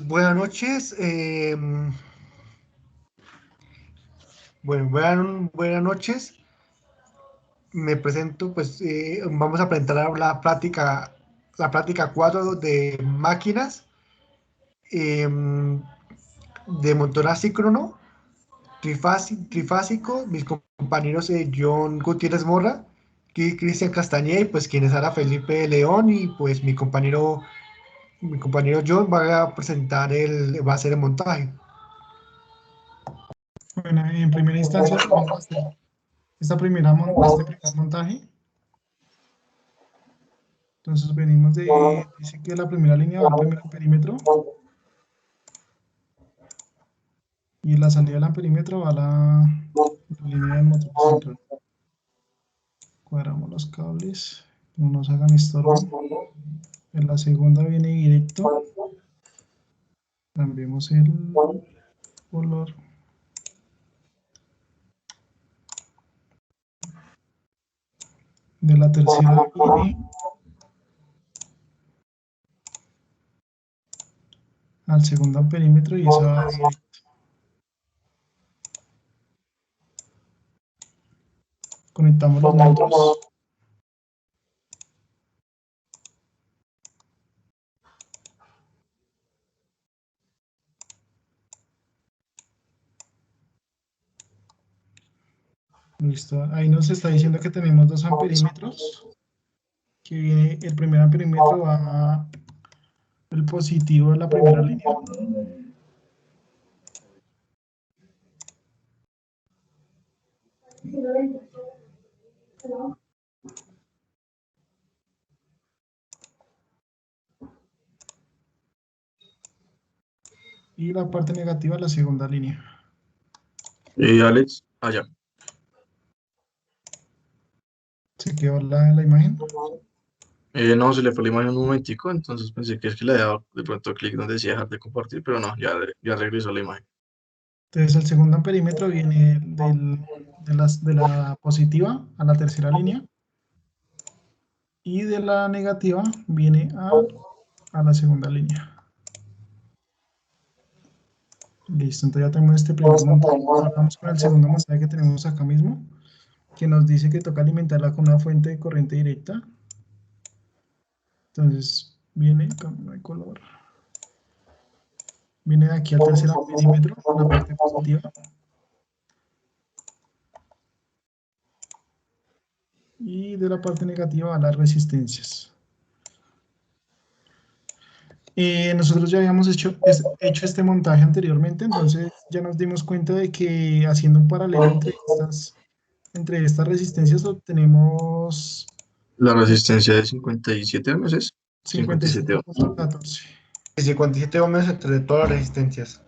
buenas noches. Bueno, buenas noches. Me presento, pues vamos a presentar la plática 4 de máquinas de motor asíncrono, trifásico. Mis compañeros John Gutiérrez Morra, Cristian Castañeda y pues quien es Ara Felipe León y pues mi compañero John va a hacer el montaje. Bueno, en primera instancia vamos a hacer este primer montaje. Entonces venimos dice que la primera línea va al primer perímetro y la salida del amperímetro va a la línea del motor central. Cuadramos los cables, no nos hagan estorbo. En la segunda viene directo. Cambiemos el color. De la tercera viene al segundo perímetro y esa va directo. Conectamos los neutros. Listo. Ahí nos está diciendo que tenemos dos amperímetros. Que viene, el primer amperímetro va el positivo de la primera línea. Y la parte negativa de la segunda línea. Alex, allá. ¿Se quedó la imagen? No, se le fue la imagen un momentico, entonces pensé que es que le había dado de pronto clic donde decía dejar de compartir, pero no, ya regresó la imagen. Entonces el segundo amperímetro viene de la positiva a la tercera línea. Y de la negativa viene a la segunda línea. Listo, entonces ya tenemos este primer montaje. Ahora vamos con el segundo montaje que tenemos acá mismo, que nos dice que toca alimentarla con una fuente de corriente directa. Entonces viene, cambio de color. Viene de aquí al tercer amperímetro, la parte positiva. Y de la parte negativa a las resistencias. Nosotros ya habíamos hecho este montaje anteriormente, entonces ya nos dimos cuenta de que haciendo un paralelo entre estas resistencias obtenemos La resistencia de 57 ohms es 57 ohms. 57.14. 57 ohms entre todas las resistencias.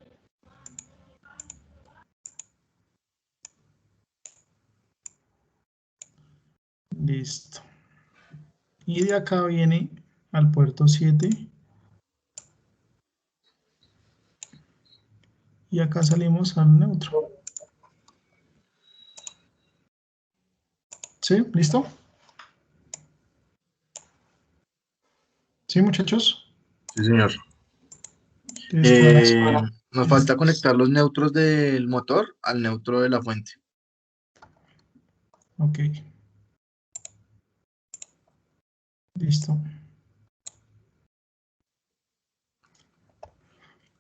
Listo. Y de acá viene al puerto 7. Y acá salimos al neutro. ¿Sí? ¿Listo? ¿Sí, muchachos? Sí, señor. Entonces, Nos falta conectar los neutros del motor al neutro de la fuente. ok. Listo.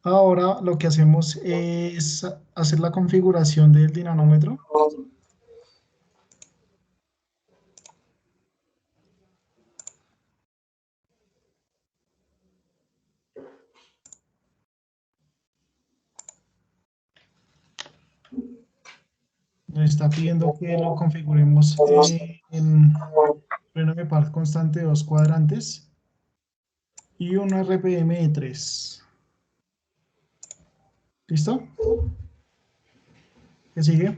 Ahora lo que hacemos es hacer la configuración del dinamómetro. Nos está pidiendo que lo configuremos en freno de par constante de 2 cuadrantes y un RPM de 3. ¿Listo? ¿Qué sigue?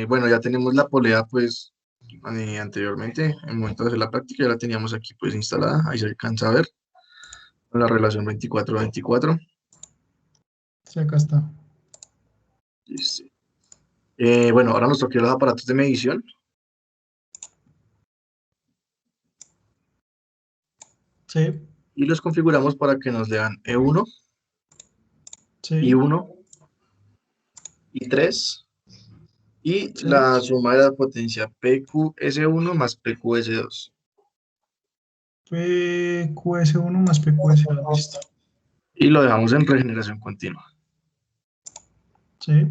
Bueno, ya tenemos la polea pues anteriormente, en el momento de hacer la práctica ya la teníamos aquí pues instalada, ahí se alcanza a ver la relación 24-24. Sí, acá está. Listo. Bueno, ahora nos toca los aparatos de medición. Sí. y los configuramos para que nos lean E1, Sí, I1, I3 y sí. la suma de la potencia PQS1 más PQS2. PQS1 más PQS2, listo. Y lo dejamos en regeneración continua. Sí,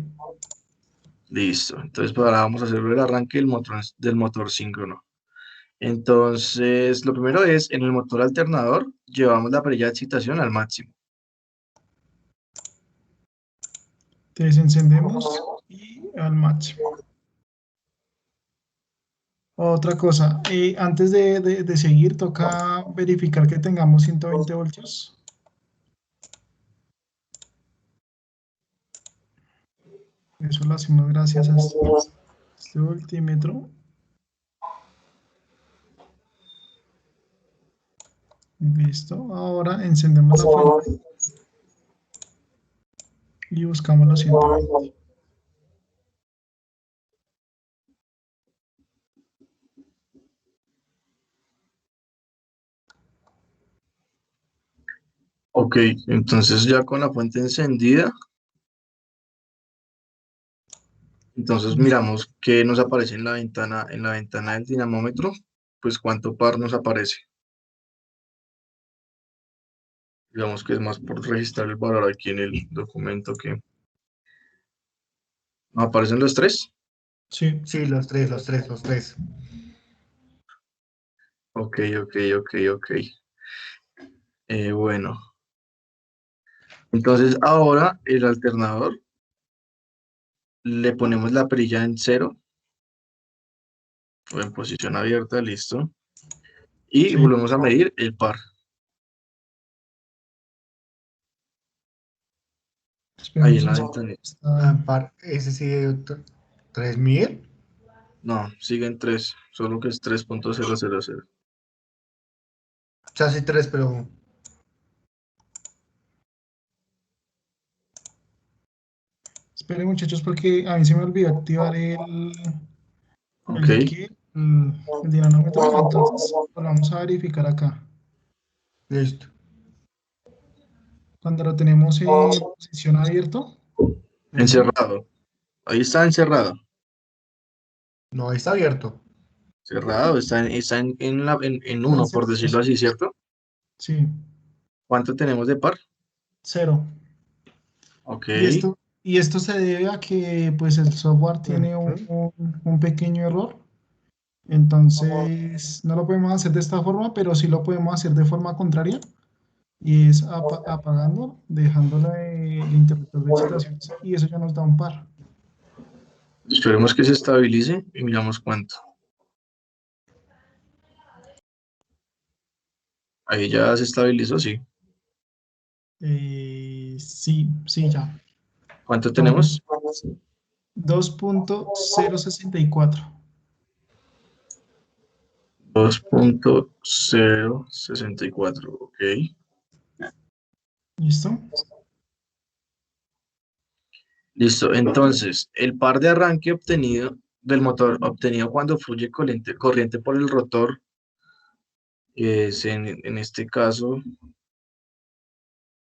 Listo. Entonces, pues, ahora vamos a hacer el arranque del motor síncrono. Entonces, lo primero es, en el motor alternador, llevamos la perilla de excitación al máximo. desencendemos y al máximo. Otra cosa, antes de seguir, toca verificar que tengamos 120 voltios. Eso lo hacemos gracias a este voltímetro. Listo. Ahora encendemos la fuente y buscamos los 120. Ok, entonces ya con la fuente encendida, entonces miramos qué nos aparece en la ventana del dinamómetro, pues cuánto par nos aparece. Digamos que es más por registrar el valor aquí en el documento que nos aparecen los tres. Sí, Sí, los tres, los tres, los tres. Ok, ok. Bueno, entonces ahora el alternador le ponemos la perilla en 0 o en posición abierta, listo. Y sí. volvemos a medir el par. Ahí en Esperemos la un ventana. segundo. Ese sí, 3000. No, siguen 3, solo que es 3.000. O sea, sí, tres, pero Esperen muchachos porque a mí se me olvidó activar Ok, ¿el qué? El dinamómetro. Entonces lo vamos a verificar acá. listo. Cuando lo tenemos en posición abierto, Ujú. encerrado. Ahí está encerrado. No, está abierto. Cerrado, está en está 1, por encendido. decirlo así, ¿cierto? Sí, ¿Cuánto tenemos de par? 0. Ok, Y esto se debe a que pues el software tiene un, Ujú. un pequeño error. Entonces no lo podemos hacer de esta forma, pero sí lo podemos hacer de forma contraria. Y es apagando, dejando el interruptor de excitaciones. Y eso ya nos da un par. esperemos que se estabilice y miramos cuánto. Ahí ya se estabilizó, sí. Sí, sí, ya. ¿Cuánto Entonces, tenemos? 2.064. 2.064, ok. ¿Listo? Listo, entonces, el par de arranque obtenido del motor, obtenido cuando fluye corriente por el rotor, es en este caso,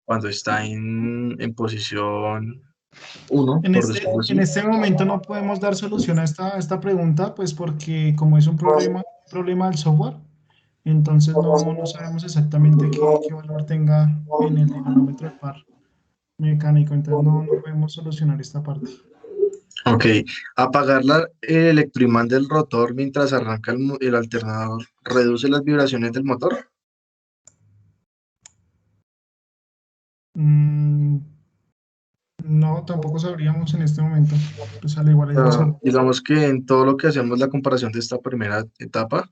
cuando está en posición 1, En por este, decirlo en así. este momento no podemos dar solución a esta pregunta, pues porque como es un problema del software, entonces no sabemos exactamente qué valor tenga en el dinamómetro del par mecánico, entonces no podemos solucionar esta parte. Ok, apagar el electroimán del rotor mientras arranca el alternador reduce las vibraciones del motor. Mm, no, tampoco sabríamos en este momento, pues al igual es el software. Digamos que en todo lo que hacemos la comparación de esta primera etapa,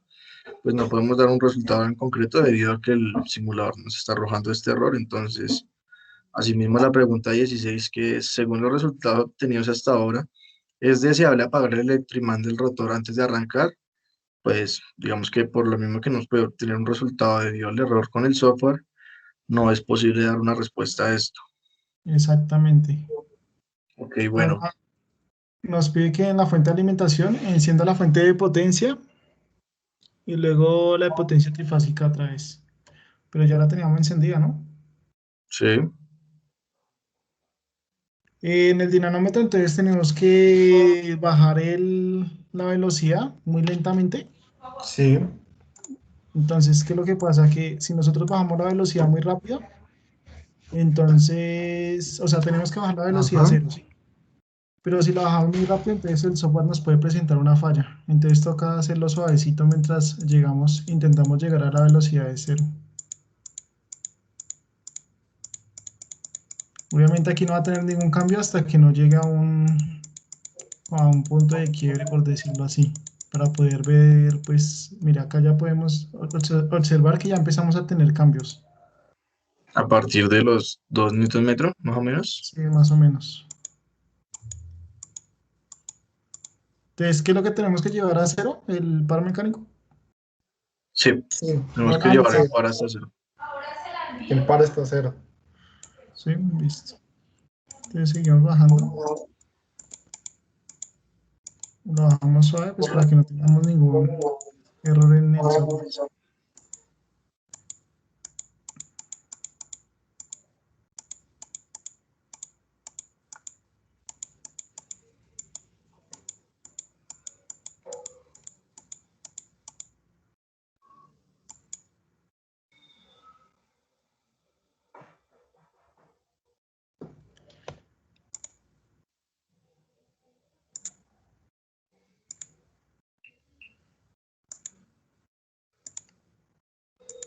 pues no podemos dar un resultado en concreto debido a que el simulador nos está arrojando este error. Entonces, asimismo la pregunta 16, que es, según los resultados obtenidos hasta ahora, ¿es deseable apagar el electroimán del rotor antes de arrancar? Pues digamos que por lo mismo que nos puede obtener un resultado debido al error con el software, no es posible dar una respuesta a esto. Exactamente. Ok, bueno, Ahora nos pide que en la fuente de alimentación encienda la fuente de potencia y luego la de potencia trifásica otra vez. pero ya la teníamos encendida, ¿no? Sí. En el dinamómetro entonces tenemos que bajar la velocidad muy lentamente. Sí. Entonces, ¿qué es lo que pasa? Que si nosotros bajamos la velocidad muy rápido, entonces, o sea, tenemos que bajar la velocidad a Ajá. cero, ¿sí? Pero si la bajamos muy rápido, entonces el software nos puede presentar una falla. Entonces toca hacerlo suavecito mientras intentamos llegar a la velocidad de cero. Obviamente aquí no va a tener ningún cambio hasta que no llegue a un punto de quiebre, por decirlo así, para poder ver, pues, mira, acá ya podemos observar que ya empezamos a tener cambios, A partir de los 2 newton metro, más o menos. sí, más o menos. Entonces, ¿qué es lo que tenemos que llevar a cero? ¿El par mecánico? Sí, Sí. tenemos que No, llevar sí, el par hasta cero. el par está cero. Sí, listo. Entonces seguimos bajando. Lo bajamos suave, pues para que no tengamos ningún error en el software.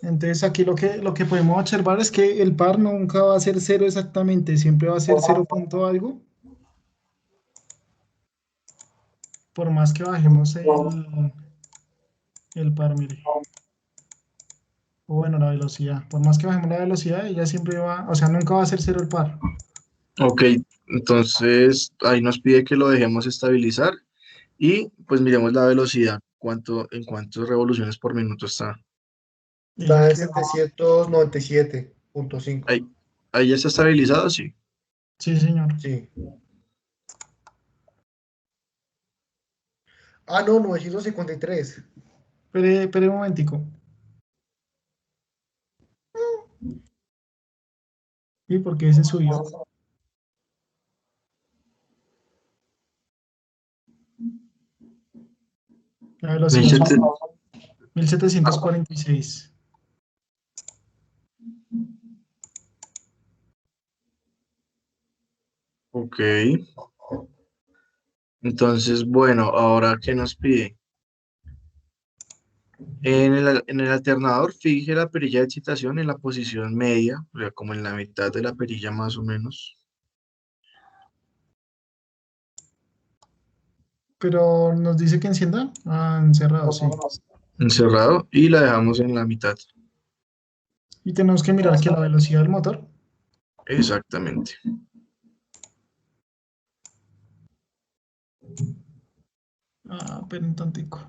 Entonces aquí lo que podemos observar es que el par nunca va a ser cero exactamente, siempre va a ser cero punto algo, por más que bajemos el par, mire. O bueno, la velocidad. Por más que bajemos la velocidad, ella siempre va, o sea, nunca va a ser cero el par. Ok, entonces ahí nos pide que lo dejemos estabilizar y pues miremos la velocidad, en cuántas revoluciones por minuto está. Está en Que, 797.5. Ahí, ahí ya está estabilizado, sí. sí, señor. Sí. Ah, no, 953. Espere un momentico. ¿Y por qué se subió? La velocidad subió. 1700. 1746. Ok, entonces bueno, ahora ¿qué nos pide? En el alternador fije la perilla de excitación en la posición media, o sea, como en la mitad de la perilla más o menos, Pero nos dice que encienda. Ah, encerrado, sí. encerrado, y la dejamos en la mitad. Y tenemos que mirar que la velocidad del motor. Exactamente. Ah, pero un tantico.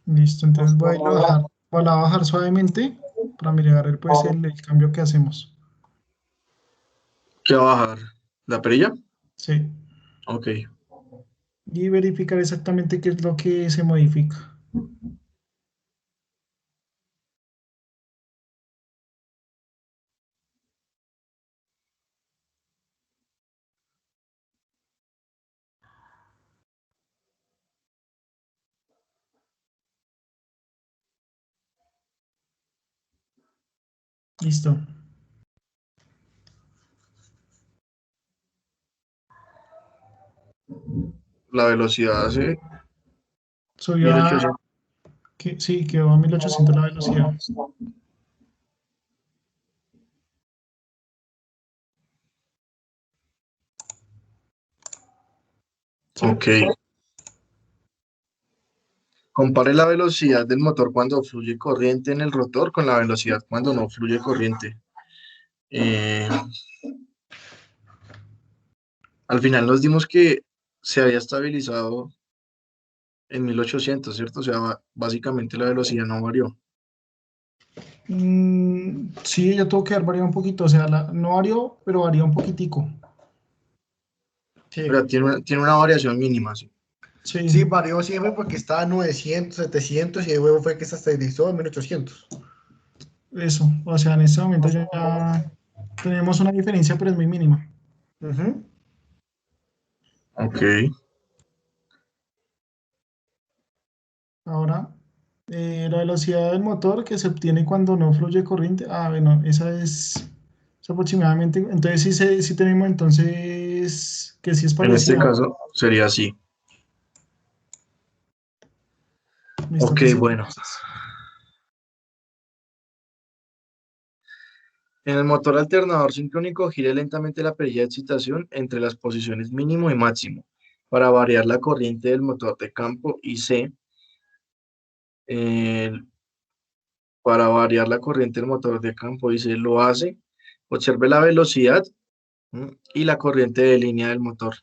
Listo, entonces voy a bajar suavemente para mirar el cambio que hacemos. ¿Qué va a bajar? ¿La perilla? Sí. Ok, Y verificar exactamente qué es lo que se modifica. Listo. la velocidad hace Subió 1800. sí, quedó a 1800 la velocidad. Sí. Ok, compare la velocidad del motor cuando fluye corriente en el rotor con la velocidad cuando no fluye corriente. Eh, Al final nos dimos que se había estabilizado en 1800, ¿cierto? O sea, básicamente la velocidad no varió. Sí, ella tuvo que haber variado un poquito. O sea, no varió, pero varía un poquitico. Sí. O sea, tiene una variación mínima, ¿sí? Sí, Sí, varió siempre porque estaba a 900, 700 y luego fue que se estabilizó en 1800. eso. O sea, en este momento ya tenemos una diferencia, pero es muy mínima. Ujú. Ok. Ahora, la velocidad del motor que se obtiene cuando no fluye corriente. Ah, bueno, es aproximadamente. Entonces, sí tenemos entonces que sí es En este parecida. caso sería así. Listo, Ok, que sí. bueno. En el motor alternador sincrónico gira lentamente la perilla de excitación entre las posiciones mínimo y máximo para variar la corriente del motor de campo IC. eh, para variar la corriente del motor de campo IC lo hace. Observe la velocidad y la corriente de línea del motor.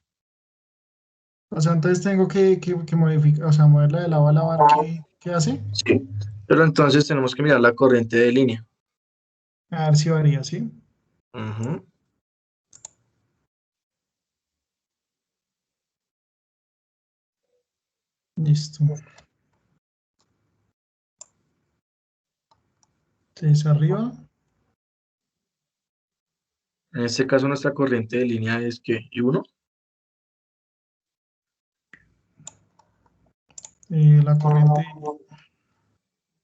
O sea, entonces tengo que modificar, o sea, moverla de lado a lado a ver qué hace. Sí. Pero entonces tenemos que mirar la corriente de línea. A ver si varía, ¿sí? Ujú. Listo. Entonces arriba, En este caso nuestra corriente de línea es que I1. la corriente.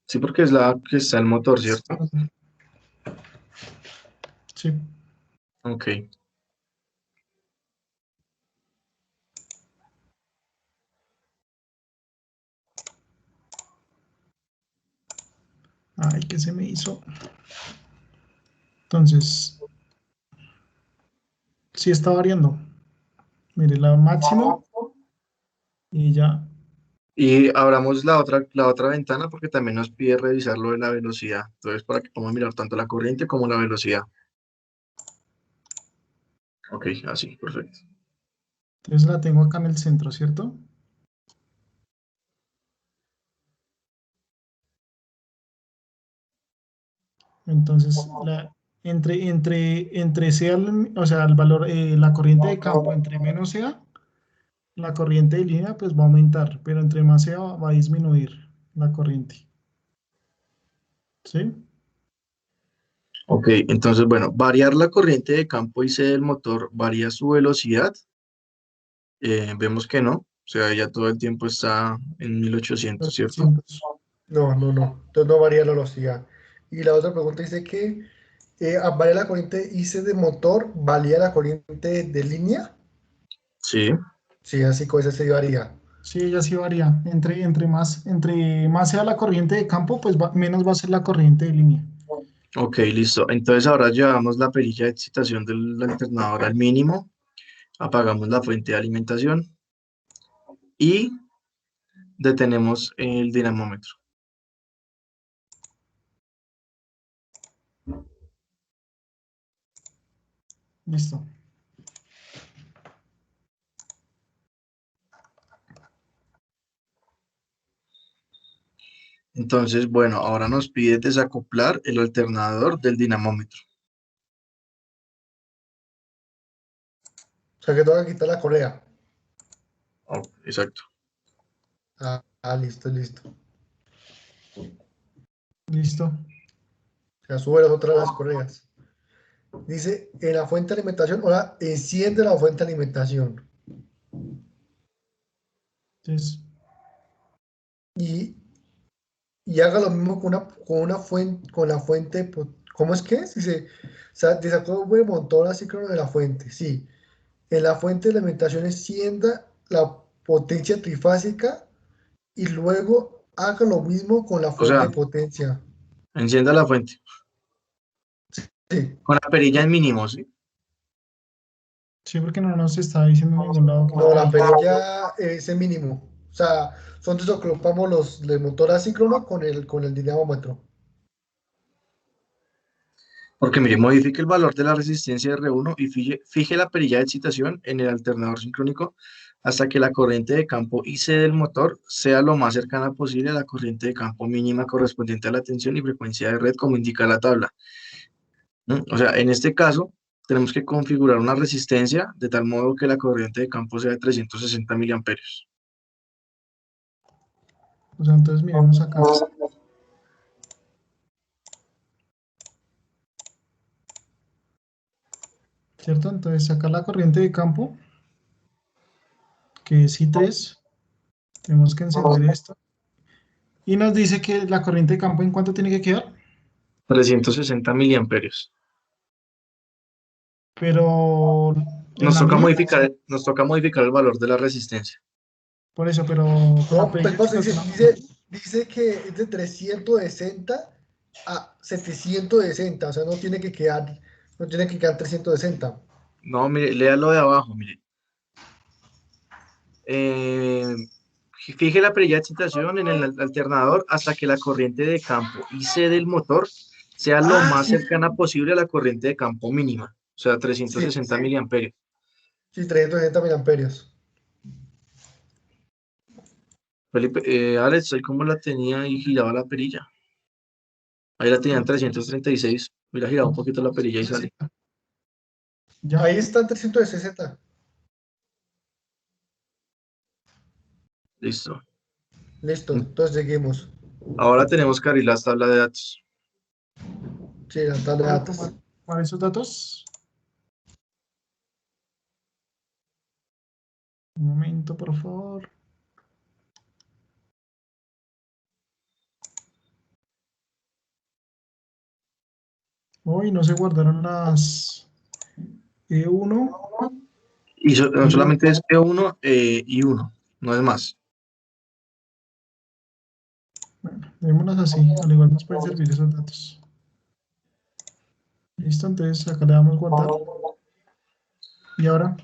Sí, porque es la que está el motor, ¿cierto? Sí. Ok. Ay, ¿qué se me hizo? Entonces, sí está variando. Mire, la máximo y ya. Y abramos la otra ventana porque también nos pide revisar lo de la velocidad. Entonces, para que podamos mirar tanto la corriente como la velocidad. Ok, así, perfecto. Entonces la tengo acá en el centro, ¿cierto? Entonces, entre sea, o sea, el valor, la corriente de campo, entre menos sea, la corriente de línea, pues va a aumentar, pero entre más sea, va a disminuir la corriente. ¿Sí? Ok, entonces, bueno, variar la corriente de campo IC del motor varía su velocidad. Vemos que no. O sea, ya todo el tiempo está en 1800, ¿cierto? 800. No, no, no. Entonces no varía la velocidad. Y la otra pregunta dice que varía la corriente IC de motor, valía la corriente de línea. Sí. Sí, así con esa se varía. Sí, ella sí varía. Entre más sea la corriente de campo, pues menos va a ser la corriente de línea. Ok, listo. Entonces ahora llevamos la perilla de excitación del alternador al mínimo. Apagamos la fuente de alimentación y detenemos el dinamómetro. Listo. Entonces, bueno, ahora nos pide desacoplar el alternador del dinamómetro. O sea que tengo que quitar la correa. Oh, exacto. Listo, listo. Listo. O sea, sube las otras las correas. Dice, en la fuente de alimentación, ahora enciende la fuente de alimentación. Entonces, Y, y haga lo mismo con una fuente, con la fuente, ¿cómo es que es? Dice, o sea, desacopla el motor asíncrono de la fuente. Sí. En la fuente de alimentación encienda la potencia trifásica y luego haga lo mismo con la O fuente sea, de potencia. encienda la fuente. Sí. Con la perilla en mínimo, ¿sí? sí, porque no nos está diciendo en ningún lado que la No, la perilla. perilla es el mínimo. O sea, son desocupamos el motor asíncrono con el dinamómetro. Porque mire, modifique el valor de la resistencia R1 y fije la perilla de excitación en el alternador sincrónico hasta que la corriente de campo IC del motor sea lo más cercana posible a la corriente de campo mínima correspondiente a la tensión y frecuencia de red como indica la tabla. ¿No? O sea, en este caso, tenemos que configurar una resistencia de tal modo que la corriente de campo sea de 360 miliamperios. O sea, entonces miremos acá. ¿Cierto? Entonces acá la corriente de campo, que es I3, tenemos que encender esto. Y nos dice que la corriente de campo, ¿en cuánto tiene que quedar? 360 miliamperios. Pero en Nos la toca mía, modificar el valor de la resistencia. por eso, pero No, pero pues, ella parce, creo que no. dice que es de 360 a 760, o sea, no tiene que quedar 360. No, mire, léalo de abajo, mire. Eh, Fije la perilla de excitación en el alternador hasta que la corriente de campo IC del motor sea lo Ah, más sí, cercana posible a la corriente de campo mínima, o sea, sí, 360 miliamperios. sí, 360 miliamperios. Felipe, Alex, ahí cómo la tenía y giraba la perilla. Ahí la tenían 336. Mira, giraba un poquito la perilla y sale. Ya, Ahí está en 360. Listo. Listo, entonces seguimos. Ahora tenemos que abrir las tablas de datos. Sí, la tabla de voy a datos. tomar esos datos. Un momento, por favor. Hoy no se guardaron las E1. Y solamente es E1 y 1, no es más. Bueno, démoslas así, al igual nos pueden servir esos datos. Listo, entonces acá le damos guardar. Y ahora,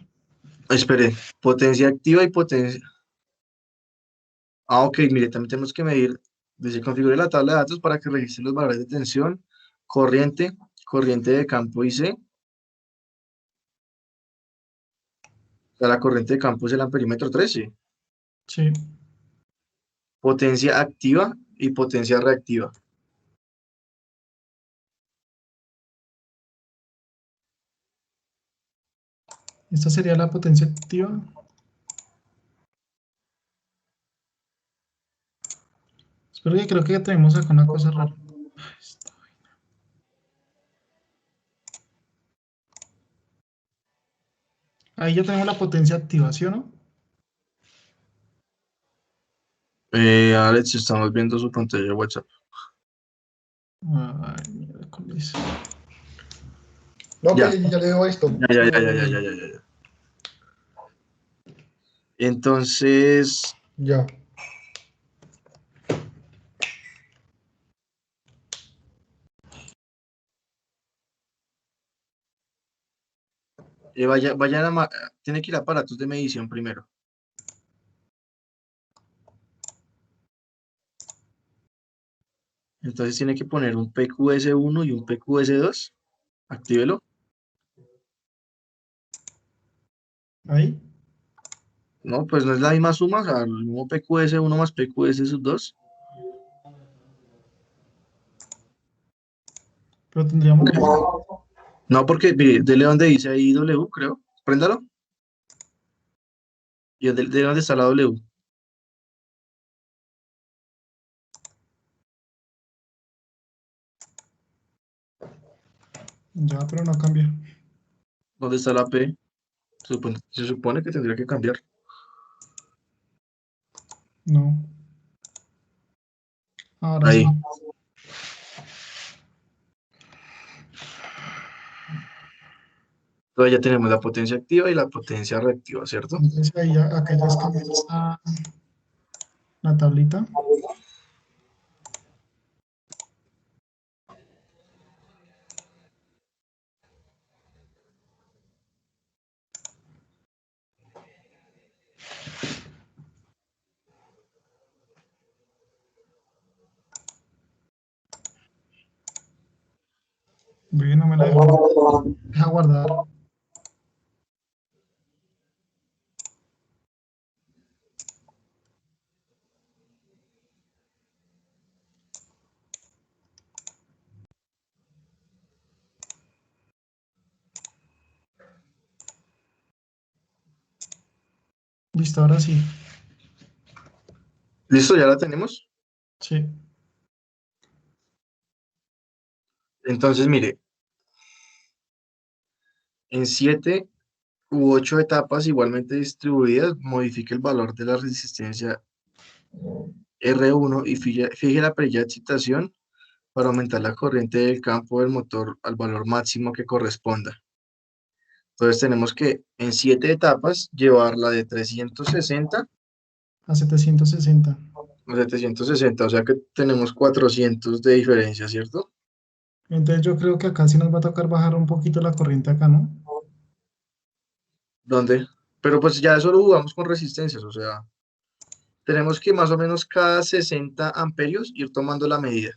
Espere, potencia activa y potencia. Ah, ok, mire, también tenemos que medir, dice, configure la tabla de datos para que registre los valores de tensión, corriente, corriente de campo IC. O sea, la corriente de campo es el amperímetro 13. sí, Potencia activa y potencia reactiva. esta sería la potencia activa. Espero que creo que tenemos acá una cosa rara. Ahí ya tenemos la potencia activa, ¿sí o no? Alex, estamos viendo su pantalla de WhatsApp. Ay, miércoles. No, Ya, que ya le veo esto. ya. Entonces, Ya. tiene que ir a aparatos de medición primero. Entonces tiene que poner un PQS1 y un PQS2. Actívelo. Ahí. No, pues no es la misma suma, o sea, el mismo PQS1 más PQS2. Pero tendríamos lo mismo. No, porque mire, dele donde dice ahí W, creo. Préndalo. Y dele donde está la W. Ya, pero no cambia. ¿Dónde está la P? Se supone que tendría que cambiar. No. Ahora sí. Ahí. Entonces ya tenemos la potencia activa y la potencia reactiva, ¿cierto? Entonces ahí acá ya escaneamos la tablita. Ve, no me la deja guardar. Listo, ahora sí. ¿Listo? ¿Ya la tenemos? Sí. Entonces, mire, en 7 u 8 etapas igualmente distribuidas, modifique el valor de la resistencia R1 y fije la perilla de excitación para aumentar la corriente del campo del motor al valor máximo que corresponda. Entonces tenemos que en 7 etapas llevarla de 360 A 760. a 760, o sea que tenemos 400 de diferencia, ¿cierto? Entonces yo creo que acá sí nos va a tocar bajar un poquito la corriente acá, ¿no? ¿Dónde? Pero pues ya eso lo jugamos con resistencias, o sea, tenemos que más o menos cada 60 amperios ir tomando la medida.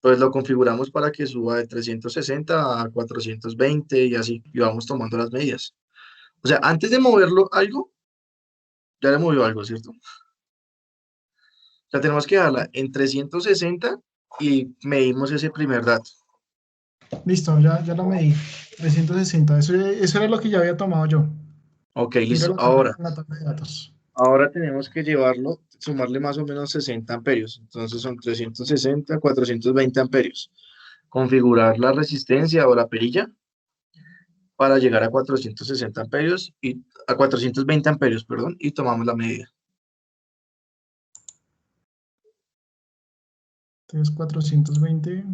Pues lo configuramos para que suba de 360 a 420 y así, y vamos tomando las medidas. O sea, antes de moverlo algo, ya le movió algo, ¿cierto? O sea, tenemos que dejarla en 360 y medimos ese primer dato. Listo, ya lo medí. 360. Eso era lo que ya había tomado yo. Ok, listo. Míralo acá Ahora, en la tabla de datos. ahora tenemos que llevarlo, sumarle más o menos 60 amperios. Entonces son 360, 420 amperios. Configurar la resistencia o la perilla para llegar a 460 amperios y a 420 amperios, perdón, y tomamos la medida. Entonces 420.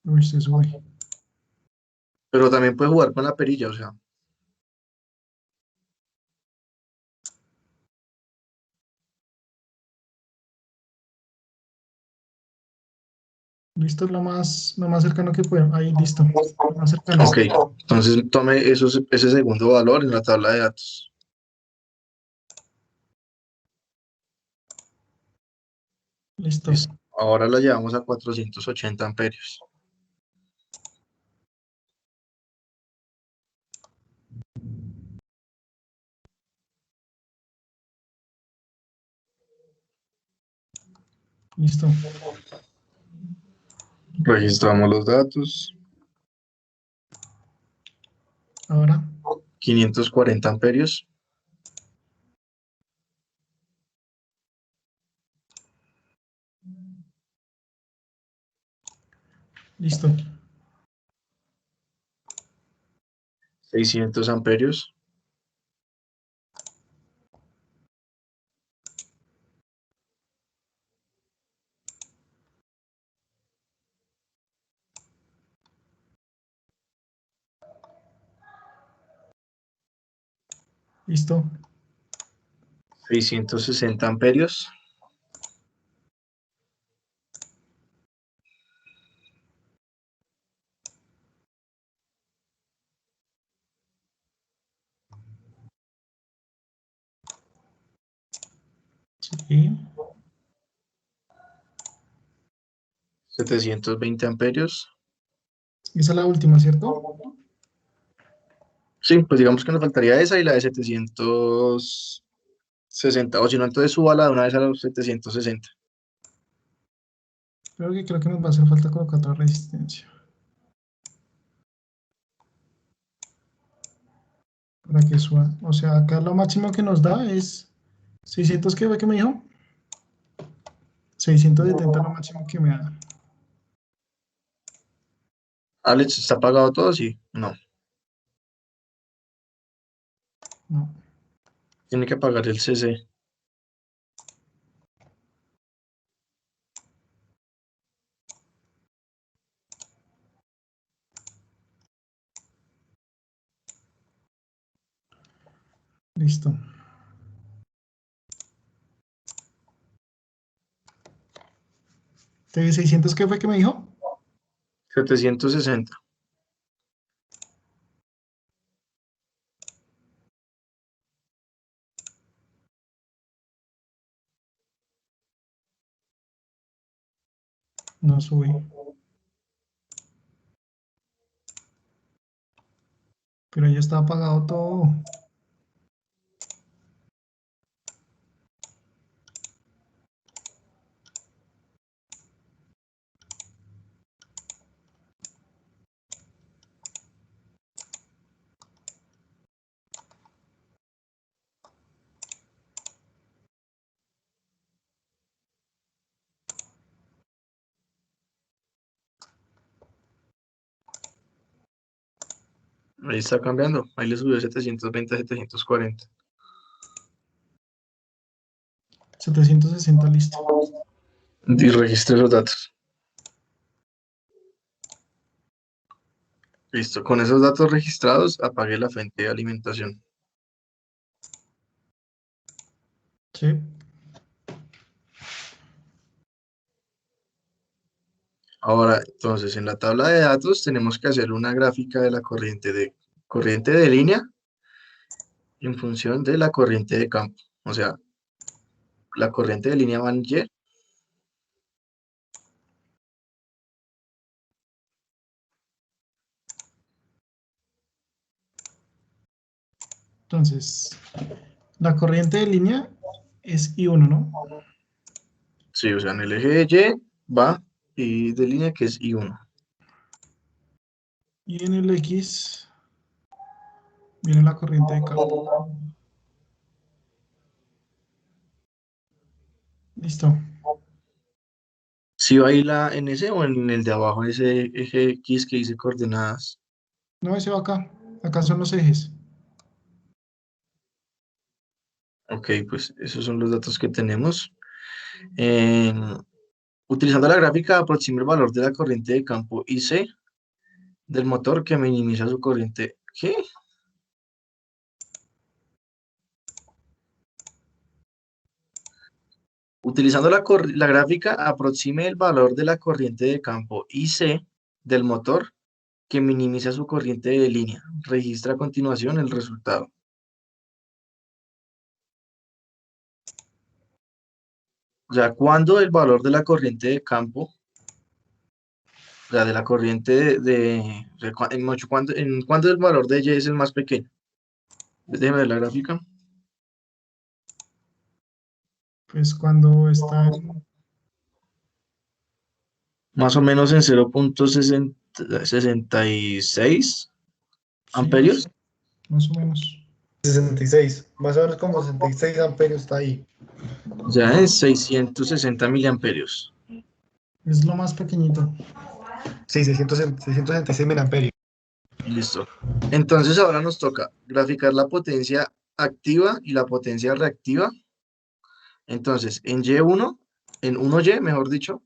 Uy, se sube. Pero también puede jugar con la perilla, o sea, Listo, lo más cercano que puedo. Ahí, listo. Lo más cercano. ok. Entonces tome ese segundo valor en la tabla de datos. Listo. Listo. Ahora la llevamos a 480 amperios. Listo. Registramos los datos. Ahora. 540 amperios. Listo. 600 amperios. Listo. 660 amperios. Sí. 720 amperios. Esa es la última, ¿cierto? Sí, pues digamos que nos faltaría esa y la de 760. O si no, entonces súbala de una vez a los 760. Creo que nos va a hacer falta colocar otra resistencia. Para que suba. O sea, acá lo máximo que nos da es 600, ¿qué fue que me dijo? 670 es lo máximo que me da. Alex, ¿está pagado todo? Sí. No. No. Tiene que pagar el CC. Listo. ¿De 600 qué fue que me dijo? 760. No sube. Pero ya está apagado todo. Ahí está cambiando. Ahí le subió 720 a 740. 760, listo. Y registre los datos. Listo. Con esos datos registrados, apagué la fuente de alimentación. Sí. Ahora, entonces, en la tabla de datos tenemos que hacer una gráfica de la corriente de línea en función de la corriente de campo. O sea, la corriente de línea va en Y. Entonces, la corriente de línea es I1, ¿no? Sí, o sea, en el eje de Y va y de línea que es I1. Y en el X viene la corriente de campo. Listo. ¿Sí va ahí en ese o en el de abajo, ese eje X que dice coordenadas? No, ese va acá. Acá son los ejes. Ok, pues esos son los datos que tenemos. Utilizando la gráfica, aproxime el valor de la corriente de campo IC del motor que minimiza su corriente. ¿Qué? Utilizando la gráfica, aproxime el valor de la corriente de campo IC del motor que minimiza su corriente de línea. Registra a continuación el resultado. O sea, cuando el valor de la corriente de campo, o sea, de la corriente o sea, cuando el valor de Y es el más pequeño. Déjeme ver la gráfica. Pues cuando está en... Más o menos en 0,66 Sí, amperios. más o menos. 66, más o menos como 66 amperios está ahí. O sea, en 660 miliamperios. Es lo más pequeñito. Sí, 666 miliamperios. Listo. Entonces ahora nos toca graficar la potencia activa y la potencia reactiva. Entonces, en 1Y, mejor dicho,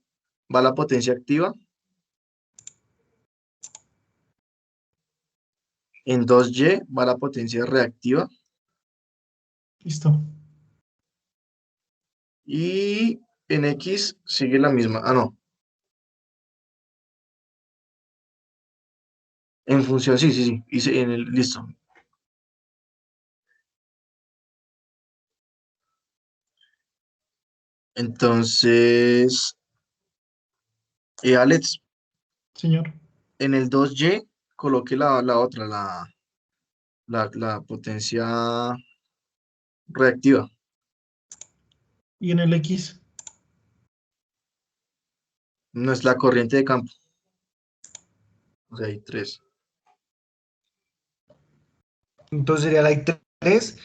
va la potencia activa. En 2Y va la potencia reactiva. Listo. Y en X sigue la misma. Ah, no. En función, sí, sí, sí. Listo. Entonces, Alex, Señor. en el 2Y coloque la otra, la potencia reactiva. Y en el X. No es la corriente de campo. O sea, hay tres. Entonces sería la I3.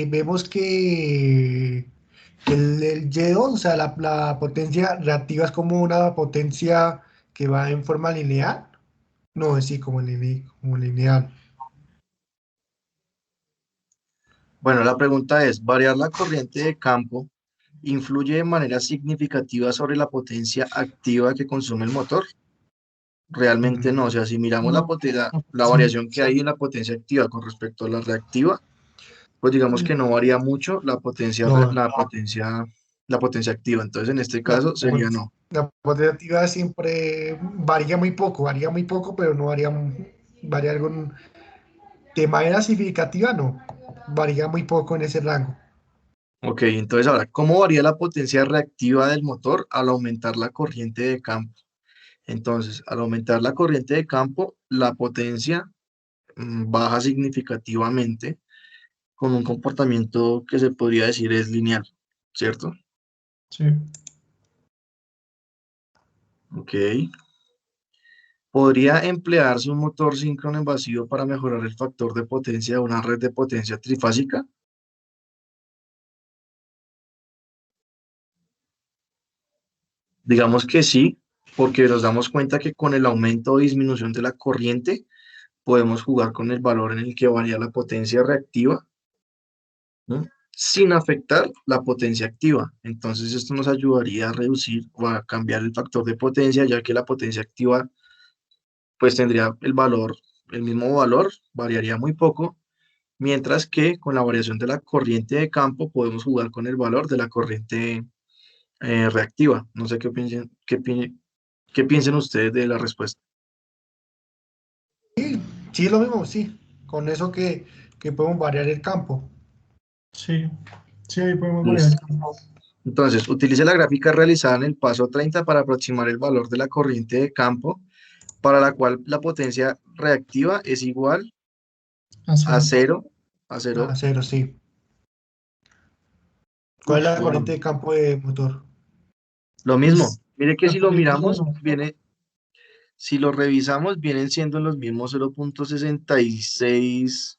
Vemos que el Y2, o sea, la potencia reactiva es como una potencia que va en forma lineal. No, sí, como lineal. Bueno, la pregunta es, ¿variar la corriente de campo influye de manera significativa sobre la potencia activa que consume el motor? Realmente no. O sea, si miramos No. No, la sí. variación que hay en la potencia activa con respecto a la reactiva, pues digamos que no varía mucho No, la potencia activa. Entonces, en este la, caso sería no. la potencia activa siempre varía muy poco, pero no varía algo de manera significativa, no. Varía muy poco en ese rango. Ok, entonces ahora, ¿cómo varía la potencia reactiva del motor al aumentar la corriente de campo? Entonces, al aumentar la corriente de campo, la potencia baja significativamente con un comportamiento que se podría decir es lineal, ¿cierto? Sí. Ok. ¿Podría emplearse un motor síncrono en vacío para mejorar el factor de potencia de una red de potencia trifásica? Digamos que sí, porque nos damos cuenta que con el aumento o disminución de la corriente podemos jugar con el valor en el que varía la potencia reactiva, ¿no? Sin afectar la potencia activa. Entonces esto nos ayudaría a reducir o a cambiar el factor de potencia, ya que la potencia activa pues tendría el mismo valor, variaría muy poco, mientras que con la variación de la corriente de campo podemos jugar con el valor de la corriente reactiva. No sé qué piensen ustedes de la respuesta. Sí, es lo mismo, sí. Con eso que podemos variar el campo. Sí, sí, ahí podemos variar el Listo. campo. Entonces, utilice la gráfica realizada en el paso 30 para aproximar el valor de la corriente de campo, para la cual la potencia reactiva es igual A a 0. 0, A cero, sí. ¿Cuál es la bueno, corriente de campo de motor? lo mismo. Pues Mire que la si lo corriente, miramos, bueno, si lo revisamos, vienen siendo los mismos 0,66,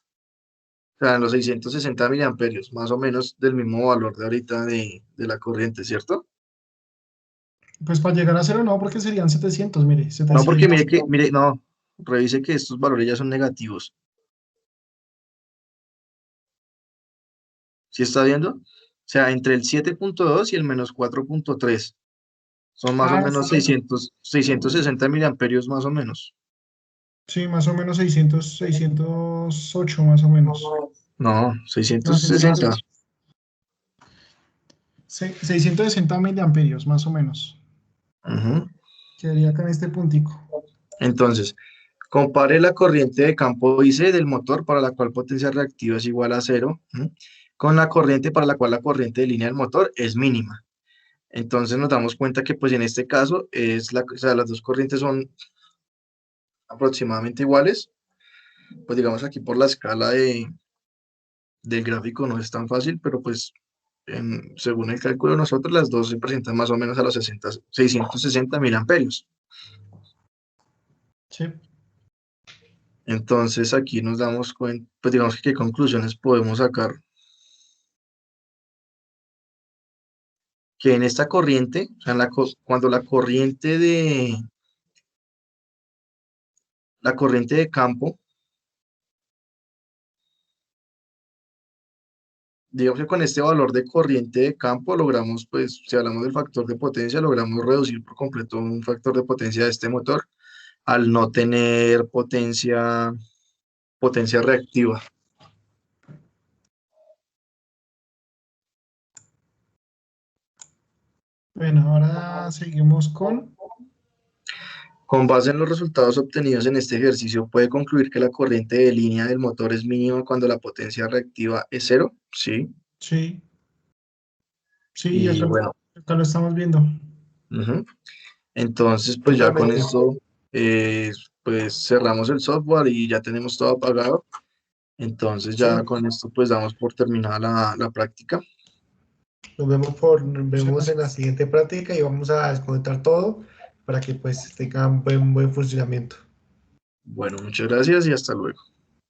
o sea, los 660 miliamperios, más o menos del mismo valor de ahorita de la corriente, ¿cierto? pues para llegar a 0 no, porque serían 700, mire, No, porque 700. no, revise que estos valores ya son negativos. ¿Sí está viendo? O sea, entre el 7,2 y el menos 4,3 son más o Ah, menos sí, 660 miliamperios más o menos. sí, más o menos 600, 608 más o menos. No, No, 660. 660 miliamperios, más o menos. Ujú. Quedaría acá en este puntico. Entonces, compare la corriente de campo IC del motor para la cual potencia reactiva es igual a cero, ¿m? Con la corriente para la cual la corriente de línea del motor es mínima. Entonces nos damos cuenta que pues en este caso o sea, las dos corrientes son aproximadamente iguales. Pues digamos aquí por la escala del gráfico no es tan fácil, pero pues según el cálculo de nosotros las dos se presentan más o menos a los 660 miliamperios. Sí. Entonces aquí nos damos cuenta, pues digamos que qué conclusiones podemos sacar. Que en esta corriente, o sea, cuando la corriente de campo, digamos que con este valor de corriente de campo logramos, pues, si hablamos del factor de potencia, logramos reducir por completo un factor de potencia de este motor al no tener potencia reactiva. Bueno, ahora seguimos con... Con base en los resultados obtenidos en este ejercicio, ¿puede concluir que la corriente de línea del motor es mínima cuando la potencia reactiva es cero? Sí. Sí, sí, Y bueno, acá lo estamos viendo. ujú. Entonces, pues ya con Exactamente. esto, pues cerramos el software y ya tenemos todo apagado. Entonces Sí. ya con esto, pues damos por terminada la práctica. Nos Sí. vemos en la siguiente práctica y vamos a desconectar todo para que pues tenga un buen funcionamiento. Bueno, muchas gracias y hasta luego.